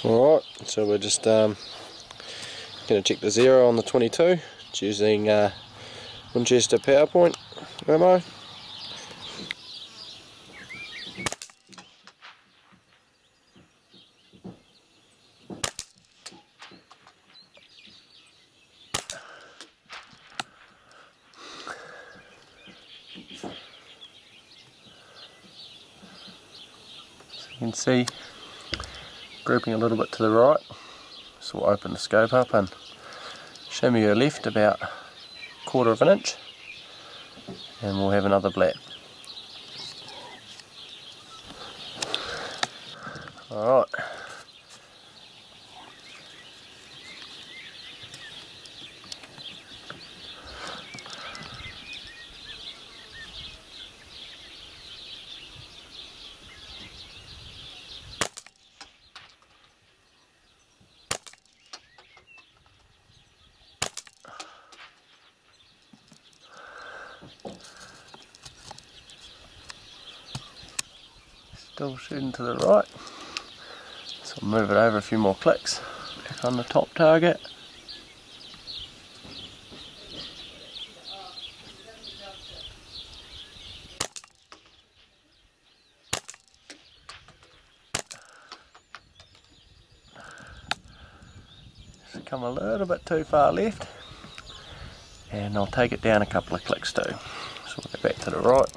Alright, so we're just going to check the zero on the 22. It's using Winchester PowerPoint ammo. You can see grouping a little bit to the right, so we'll open the scope up and show me your left about 1/4 of an inch, and we'll have another black. Alright. Still shooting to the right, so I'll move it over a few more clicks, back on the top target. Just come a little bit too far left, and I'll take it down a couple of clicks too. So we'll go back to the right.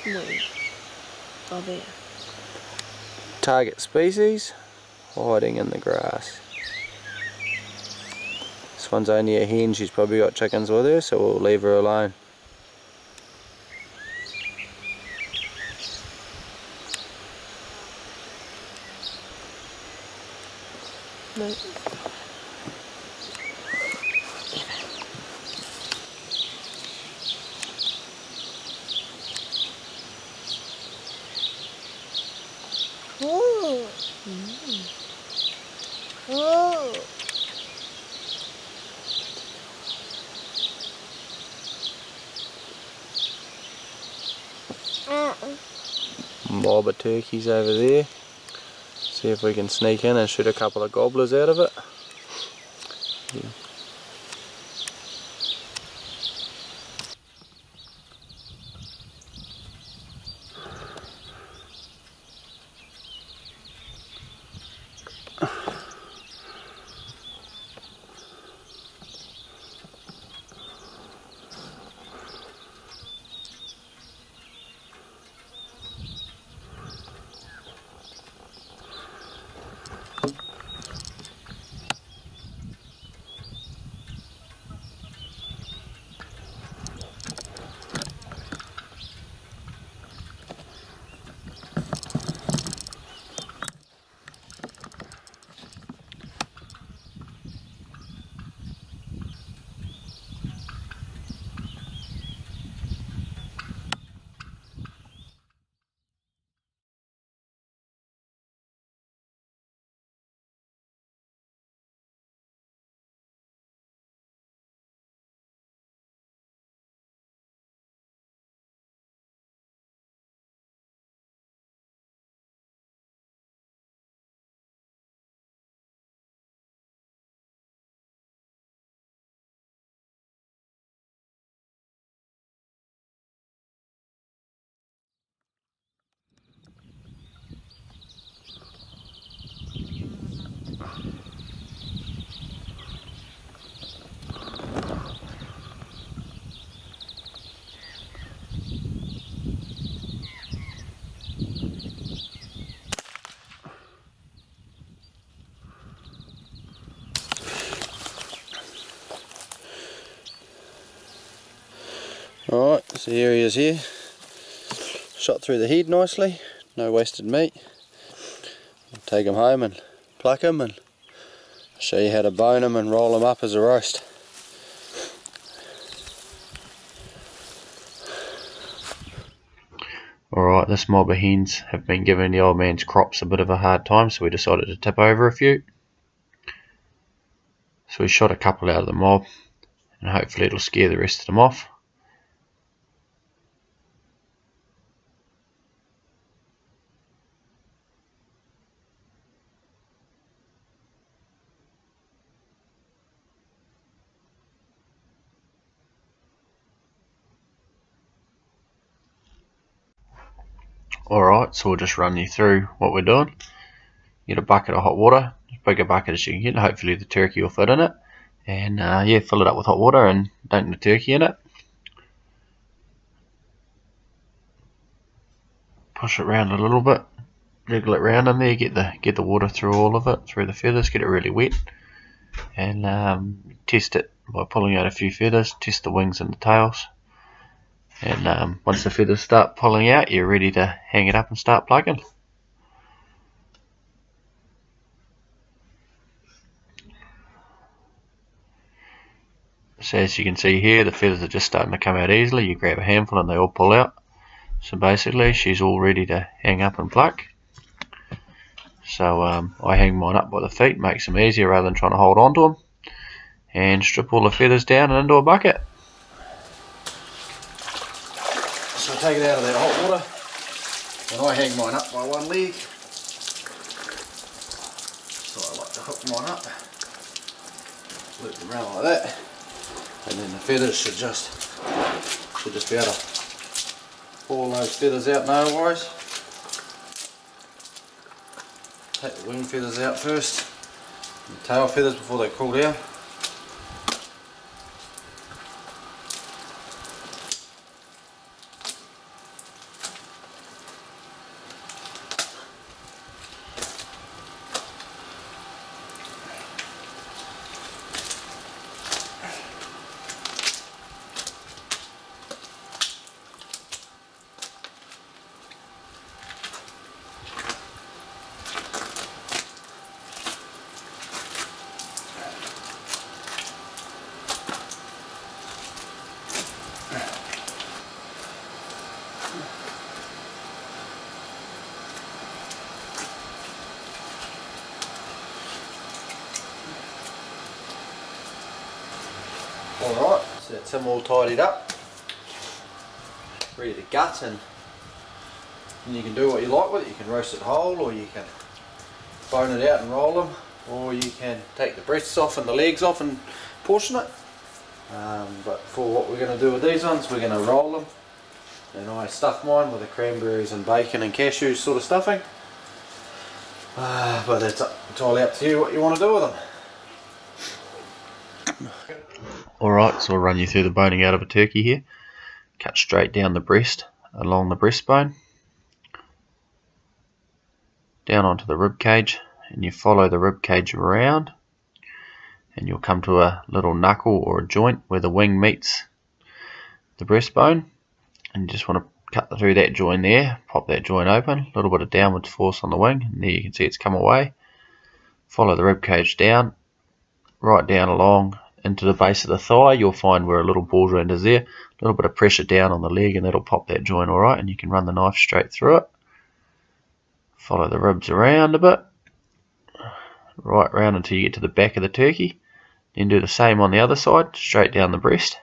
Where? Oh, there. Target species hiding in the grass. This one's only a hen, she's probably got chickens with her, so we'll leave her alone. No. Ooh. Ooh. Mob of turkeys over there. See if we can sneak in and shoot a couple of gobblers out of it. Yeah. Alright, so here he is here. Shot through the head nicely, no wasted meat. I'll take him home and pluck him and show you how to bone him and roll him up as a roast. Alright, this mob of hens have been giving the old man's crops a bit of a hard time, so we decided to tip over a few. So we shot a couple out of the mob, and hopefully it'll scare the rest of them off. Alright, so we'll just run you through what we're doing. Get a bucket of hot water, as big a bucket as you can get, hopefully the turkey will fit in it. And yeah, fill it up with hot water and dunk the turkey in it. Push it around a little bit, jiggle it around in there, get the water through all of it, through the feathers, get it really wet. And test it by pulling out a few feathers, test the wings and the tails. And once the feathers start pulling out, you're ready to hang it up and start plucking. So as you can see here, the feathers are just starting to come out easily. You grab a handful and they all pull out. So basically she's all ready to hang up and pluck. So I hang mine up by the feet, makes them easier rather than trying to hold on to them. And strip all the feathers down and into a bucket. So I take it out of that hot water and I hang mine up by one leg. So I like to hook mine up, loop them around like that, and then the feathers should just be able to pull those feathers out no worries. Take the wing feathers out first, and the tail feathers before they cool down. Alright, so that's them all tidied up, ready to gut, and you can do what you like with it. You can roast it whole, or you can bone it out and roll them, or you can take the breasts off and the legs off and portion it. But for what we're going to do with these ones, we're going to roll them, and I stuff mine with the cranberries and bacon and cashews sort of stuffing. But that's entirely up to you what you want to do with them. Alright, so I'll run you through the boning out of a turkey here. Cut straight down the breast, along the breastbone, down onto the rib cage, and you follow the rib cage around, and you'll come to a little knuckle or a joint where the wing meets the breastbone, and you just want to cut through that joint there, pop that joint open, a little bit of downward force on the wing, and there you can see it's come away. Follow the rib cage down, right down along into the base of the thigh. You'll find where a little ball joint is there, a little bit of pressure down on the leg, and that'll pop that joint alright, and you can run the knife straight through it. Follow the ribs around a bit, right round until you get to the back of the turkey. Then do the same on the other side, straight down the breast.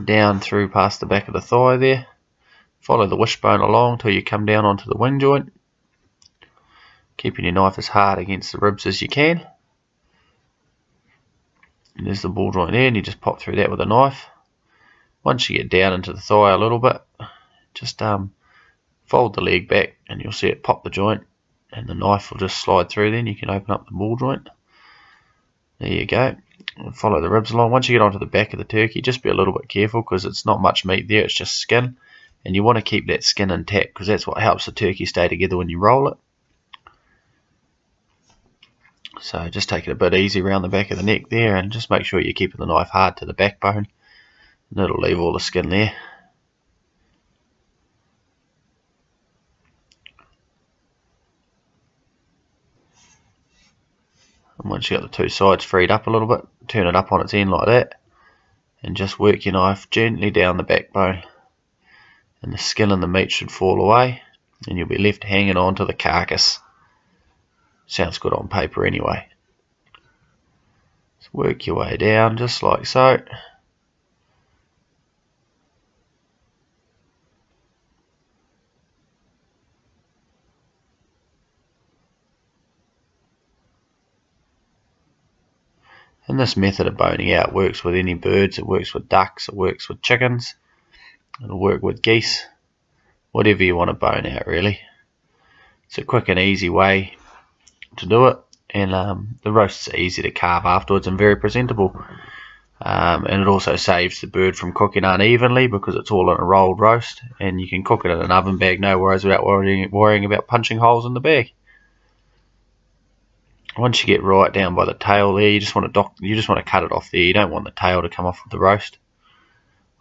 Down through past the back of the thigh there. Follow the wishbone along till you come down onto the wing joint, keeping your knife as hard against the ribs as you can. And there's the ball joint there, and you just pop through that with a knife. Once you get down into the thigh a little bit, just fold the leg back and you'll see it pop the joint, and the knife will just slide through. Then you can open up the ball joint. There you go. And follow the ribs along. Once you get onto the back of the turkey, just be a little bit careful because it's not much meat there, it's just skin, and you want to keep that skin intact because that's what helps the turkey stay together when you roll it. So just take it a bit easy around the back of the neck there, and just make sure you're keeping the knife hard to the backbone, and it'll leave all the skin there. And once you've got the two sides freed up a little bit, turn it up on its end like that, and just work your knife gently down the backbone, and the skin and the meat should fall away, and you'll be left hanging on to the carcass. Sounds good on paper anyway. Just work your way down just like so. And this method of boning out works with any birds. It works with ducks, it works with chickens, it'll work with geese, whatever you want to bone out really. It's a quick and easy way to do it, and the roasts are easy to carve afterwards and very presentable. And it also saves the bird from cooking unevenly because it's all in a rolled roast, and you can cook it in an oven bag, no worries about worrying about punching holes in the bag. Once you get right down by the tail there, you just want to cut it off there. You don't want the tail to come off of the roast,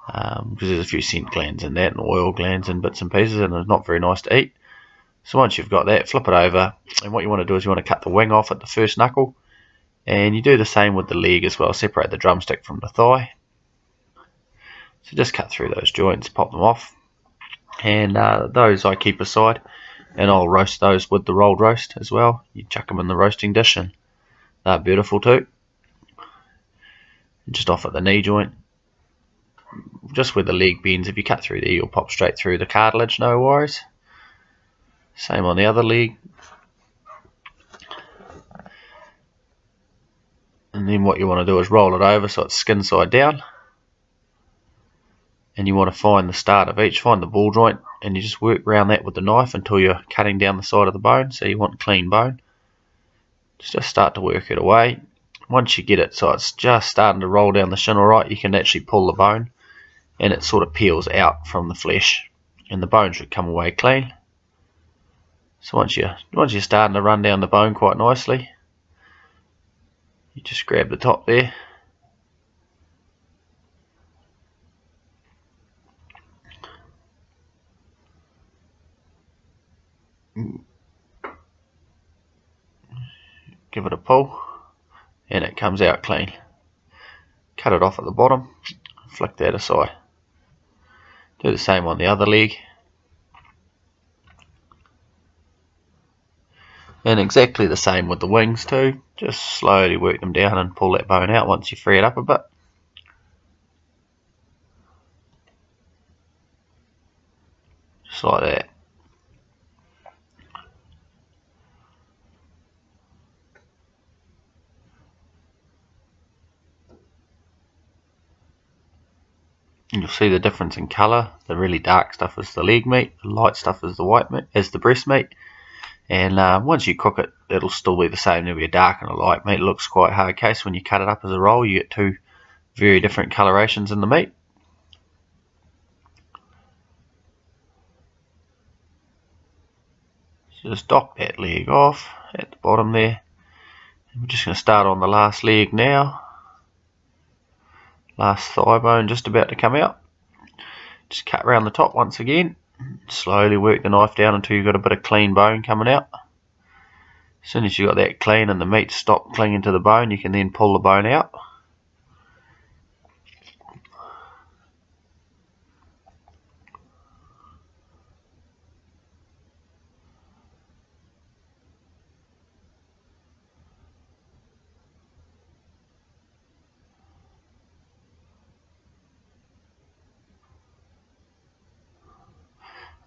because there's a few scent glands in that and oil glands and bits and pieces, and it's not very nice to eat. So once you've got that, flip it over, and what you want to do is you want to cut the wing off at the first knuckle, and you do the same with the leg as well. Separate the drumstick from the thigh. So just cut through those joints, pop them off, and those I keep aside, and I'll roast those with the rolled roast as well. You chuck them in the roasting dish and they're beautiful too. Just off at the knee joint, just where the leg bends, if you cut through there you'll pop straight through the cartilage, no worries. Same on the other leg. And then what you want to do is roll it over so it's skin side down, and you want to find the start of each, find the ball joint, and you just work around that with the knife until you're cutting down the side of the bone. So you want clean bone. Just start to work it away. Once you get it so it's just starting to roll down the shin alright, you can actually pull the bone, and it sort of peels out from the flesh, and the bone should come away clean. So once you're starting to run down the bone quite nicely, you just grab the top there, give it a pull, and it comes out clean. Cut it off at the bottom, flick that aside. Do the same on the other leg, and exactly the same with the wings too. Just slowly work them down and pull that bone out once you free it up a bit. Just like that. You'll see the difference in colour. The really dark stuff is the leg meat, the light stuff is the white meat, is the breast meat. And once you cook it, it'll still be the same. There'll be a dark and a light meat. It looks quite hard case. When you cut it up as a roll, you get two very different colorations in the meat. So just dock that leg off at the bottom there. And we're just going to start on the last leg now. Last thigh bone just about to come out. Just cut around the top once again. Slowly work the knife down until you've got a bit of clean bone coming out. As soon as you've got that clean and the meat stopped clinging to the bone, you can then pull the bone out.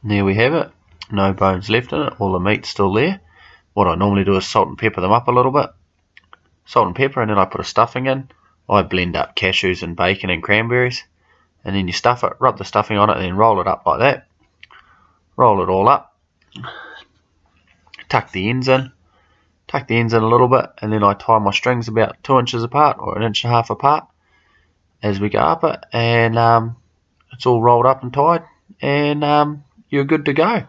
And there we have it. No bones left in it, all the meat's still there. What I normally do is salt and pepper them up a little bit. Salt and pepper, and then I put a stuffing in. I blend up cashews and bacon and cranberries. And then you stuff it, rub the stuffing on it, and then roll it up like that. Roll it all up. Tuck the ends in. Tuck the ends in a little bit, and then I tie my strings about 2 inches apart or 1.5 inches apart as we go up it. And it's all rolled up and tied. And you're good to go.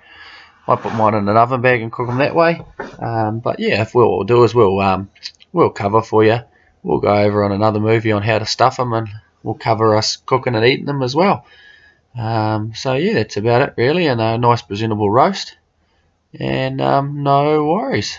I put mine in an oven bag and cook them that way. But yeah, if what we'll do is we'll cover for you. We'll go over on another movie on how to stuff them, and we'll cover us cooking and eating them as well. So yeah, that's about it really, and a nice presentable roast. And no worries.